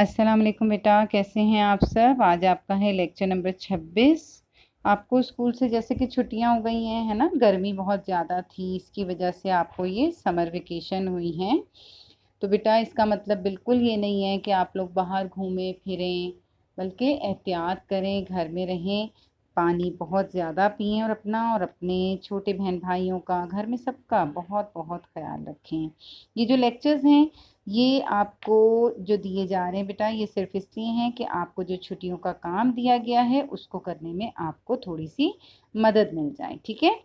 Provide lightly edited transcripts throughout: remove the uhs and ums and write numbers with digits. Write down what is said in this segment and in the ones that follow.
अस्सलाम वालेकुम बेटा, कैसे हैं आप सब। आज आपका है लेक्चर नंबर 26। आपको स्कूल से जैसे कि छुट्टियां हो गई हैं, है ना, गर्मी बहुत ज़्यादा थी, इसकी वजह से आपको ये समर वेकेशन हुई हैं। तो बेटा इसका मतलब बिल्कुल ये नहीं है कि आप लोग बाहर घूमें फिरें, बल्कि एहतियात करें, घर में रहें, पानी बहुत ज़्यादा पिएं और अपना और अपने छोटे बहन भाइयों का, घर में सबका बहुत बहुत ख्याल रखें। ये जो लेक्चर्स हैं ये आपको जो दिए जा रहे हैं बेटा, ये सिर्फ इसलिए हैं कि आपको जो छुट्टियों का काम दिया गया है उसको करने में आपको थोड़ी सी मदद मिल जाए, ठीक है।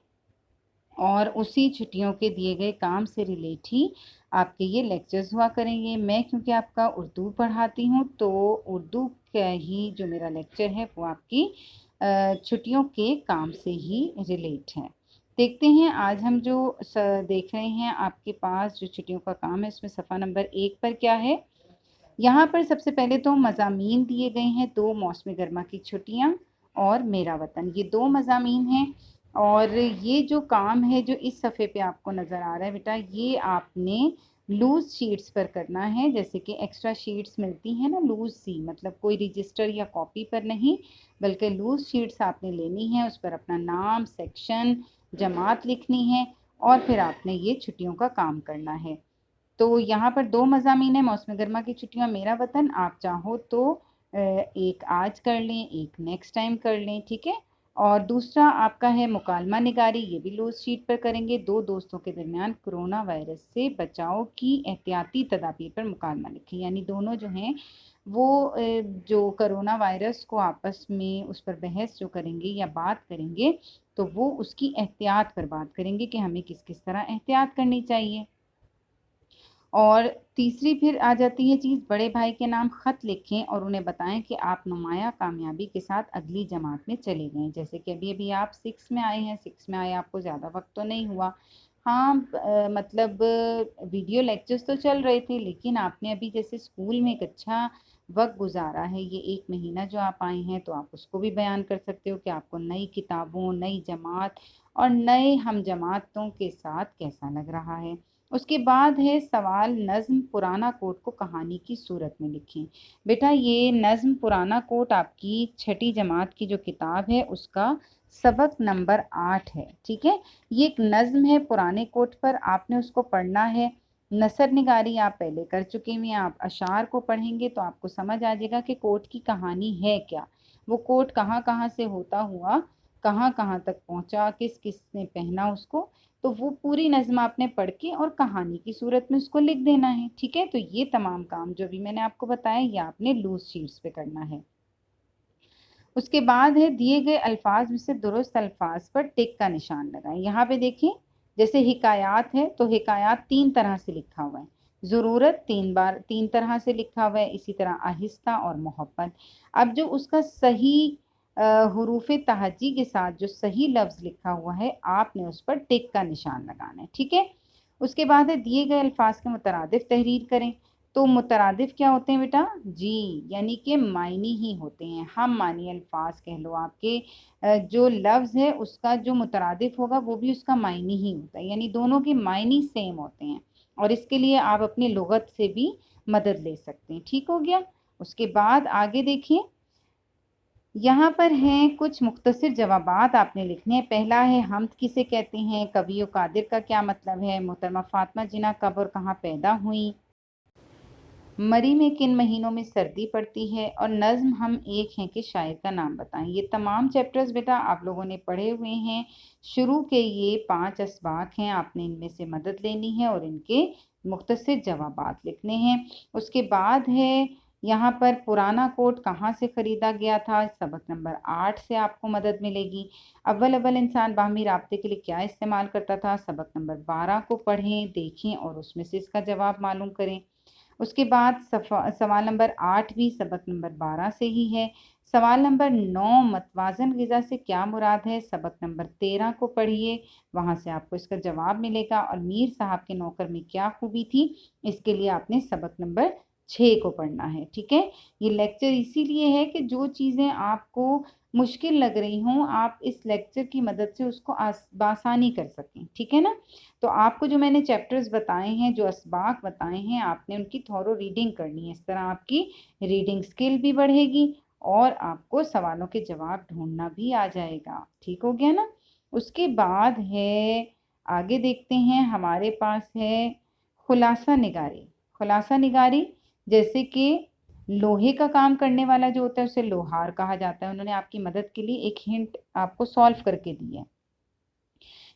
और उसी छुट्टियों के दिए गए काम से रिलेट ही आपके ये लेक्चर्स हुआ करेंगे। मैं क्योंकि आपका उर्दू पढ़ाती हूँ तो उर्दू का ही जो मेरा लेक्चर है वो आपकी छुट्टियों के काम से ही रिलेट है। देखते हैं आज हम जो देख रहे हैं आपके पास जो छुट्टियों का काम है उसमें सफ़ा नंबर 1 पर क्या है। यहाँ पर सबसे पहले तो मज़ामीन दिए गए हैं, 2 मौसम गर्मा की छुट्टियाँ और मेरा वतन, ये 2 मज़ामीन हैं। और ये जो काम है जो इस सफ़े पे आपको नज़र आ रहा है बेटा, ये आपने लूज़ शीट्स पर करना है। जैसे कि एक्स्ट्रा शीट्स मिलती हैं ना लूज़ सी, मतलब कोई रजिस्टर या कॉपी पर नहीं, बल्कि लूज़ शीट्स आपने लेनी है, उस पर अपना नाम, सेक्शन, जमात लिखनी है और फिर आपने ये छुट्टियों का काम करना है। तो यहाँ पर 2 मज़ामीन है, मौसम गर्मा की छुट्टियाँ, मेरा वतन। आप चाहो तो एक आज कर लें, एक नेक्स्ट टाइम कर लें, ठीक है। और दूसरा आपका है मुकालमा निगारी, ये भी लूज शीट पर करेंगे। 2 दोस्तों के दरमियान कोरोना वायरस से बचाव की एहतियाती तदाबीर पर मुकालमा लिखें। यानी दोनों जो हैं वो जो कोरोना वायरस को आपस में उस पर बहस जो करेंगे या बात करेंगे, तो वो उसकी एहतियात पर बात करेंगे कि हमें किस किस तरह एहतियात करनी चाहिए। और तीसरी फिर आ जाती है चीज़, बड़े भाई के नाम ख़त लिखें और उन्हें बताएं कि आप नुमाया कामयाबी के साथ अगली जमात में चले गए। जैसे कि अभी अभी आप 6 में आए हैं, 6 में आए, आपको ज़्यादा वक्त तो नहीं हुआ। हाँ मतलब वीडियो लेक्चर्स तो चल रहे थे, लेकिन आपने अभी जैसे स्कूल में एक अच्छा वक्त गुजारा है, ये 1 महीना जो आप आए हैं, तो आप उसको भी बयान कर सकते हो कि आपको नई किताबों, नई जमात और नए हम जमातों के साथ कैसा लग रहा है। उसके बाद है सवाल, नज़्म पुराना कोट को कहानी की सूरत में लिखें। बेटा ये नज़्म पुराना कोट आपकी 6ठी जमात की जो किताब है उसका सबक नंबर 8 है, ठीक है। ये एक नज़्म है पुराने कोट पर, आपने उसको पढ़ना है। नसर निगारी आप पहले कर चुके हैं, आप अशार को पढ़ेंगे तो आपको समझ आ जाएगा कि कोट की कहानी है क्या, वो कोट कहाँ कहाँ से होता हुआ कहाँ कहाँ तक पहुँचा, किस किस ने पहना उसको। तो वो पूरी नज़्म आपने पढ़ के और कहानी की सूरत में उसको लिख देना है, ठीक है। तो ये तमाम काम जो भी मैंने आपको बताया ये आपने लूज शीट्स पे करना है। उसके बाद है दिए गए अल्फाज में से दुरुस्त अल्फाज पर टिक का निशान लगाएं। यहाँ पे देखिए जैसे हिकायात है तो हिकायात 3 तरह से लिखा हुआ है, ज़रूरत 3 तरह से लिखा हुआ है, इसी तरह आहिस्ता और मोहब्बत। अब जो उसका सही हरूफ तहजी के साथ जो सही लफ्ज़ लिखा हुआ है आपने उस पर टिक का निशान लगाना है, ठीक है। उसके बाद है दिए गए अल्फाज के मुतरादिफ तहरीर करें। तो मुतरादिफ क्या होते हैं बेटा, जी यानी कि मायनी ही होते हैं, हम मानी अल्फाज कह लो आपके। जो लफ्ज़ है उसका जो मुतरादिफ होगा वो भी उसका मायनी ही होता है, यानी दोनों के मायनी सेम होते हैं। और इसके लिए आप अपनी लुगत से भी मदद ले सकते हैं, ठीक हो गया। उसके बाद आगे देखिए, यहाँ पर हैं कुछ मुख्तसर जवाबात आपने लिखने हैं। पहला है हमद किसे कहते हैं, कवि व कादिर का क्या मतलब है, मोहतरमा फातिमा जिन्ना कब और कहाँ पैदा हुई, मरी में किन महीनों में सर्दी पड़ती है, और नज़्म हम एक हैं कि शायर का नाम बताएं। ये तमाम चैप्टर्स बेटा आप लोगों ने पढ़े हुए हैं। शुरू के ये 5 असबाक हैं, आपने इनमें से मदद लेनी है और इनके मुख्तसर जवाबात लिखने हैं। उसके बाद है यहाँ पर पुराना कोट कहाँ से ख़रीदा गया था, सबक नंबर 8 से आपको मदद मिलेगी। अव्वल अव्वल इंसान बाहमी राब्ते के लिए क्या इस्तेमाल करता था, सबक नंबर 12 को पढ़ें, देखें और उसमें से इसका जवाब मालूम करें। उसके बाद सवाल नंबर 8 भी सबक नंबर 12 से ही है। सवाल नंबर 9, मतवाजन ग़िज़ा से क्या मुराद है, सबक नंबर 13 को पढ़िए, वहाँ से आपको इसका जवाब मिलेगा। और मीर साहब के नौकर में क्या खूबी थी, इसके लिए आपने सबक नंबर 6 को पढ़ना है। ठीक है, ये लेक्चर इसीलिए है कि जो चीज़ें आपको मुश्किल लग रही हों आप इस लेक्चर की मदद से उसको बासानी कर सकें। ठीक है ना, तो आपको जो मैंने चैप्टर्स बताए हैं, जो असबाक बताए हैं, आपने उनकी थॉरो रीडिंग करनी है। इस तरह आपकी रीडिंग स्किल भी बढ़ेगी और आपको सवालों के जवाब ढूंढना भी आ जाएगा। ठीक हो गया ना। उसके बाद है, आगे देखते हैं, हमारे पास है खुलासा निगारी। खुलासा निगारी जैसे कि लोहे का काम करने वाला जो होता है उसे लोहार कहा जाता है। उन्होंने आपकी मदद के लिए एक हिंट आपको सॉल्व करके दी है।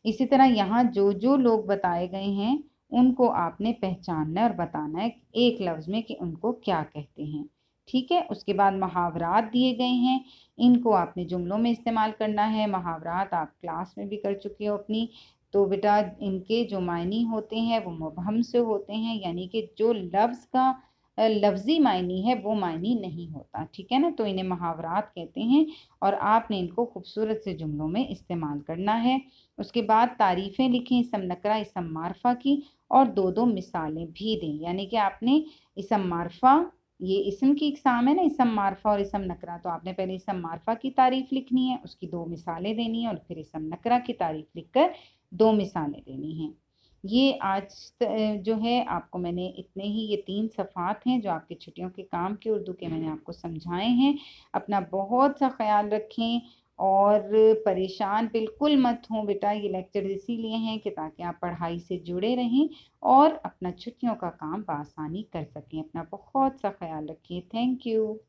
इसी तरह यहाँ जो जो लोग बताए गए हैं उनको आपने पहचानना है और बताना है एक लफ्ज में कि उनको क्या कहते हैं। ठीक है, उसके बाद मुहावरात दिए गए हैं, इनको आपने जुमलों में इस्तेमाल करना है। मुहावरात आप क्लास में भी कर चुके हो अपनी, तो बेटा इनके जो मायने होते हैं वो मुबहम से होते हैं, यानी कि जो लफ्ज का लफ्जी मायनी है वो मायनी नहीं होता। ठीक है ना, तो इन्हें मुहावरात कहते हैं और आपने इनको खूबसूरत से जुमलों में इस्तेमाल करना है। उसके बाद तारीफें लिखें इसम नकरा इसम मारफा की, और दो दो मिसालें भी दें। यानी कि आपने इसम मारफा, ये इसम की इकसाम है ना, इसम मारफा और इसम नकरा, तो आपने पहले इसम मारफा की तारीफ लिखनी है, उसकी दो मिसालें देनी है, और फिर इसम नकरा की तारीफ लिखकर दो मिसालें देनी हैं। ये आज जो है आपको मैंने इतने ही, ये 3 सफ़ात हैं जो आपके छुट्टियों के काम के उर्दू के मैंने आपको समझाए हैं। अपना बहुत सा ख्याल रखें और परेशान बिल्कुल मत हों बेटा, ये लेक्चर इसीलिए हैं कि ताकि आप पढ़ाई से जुड़े रहें और अपना छुट्टियों का काम बआसानी कर सकें। अपना बहुत सा ख्याल रखिए। Thank you.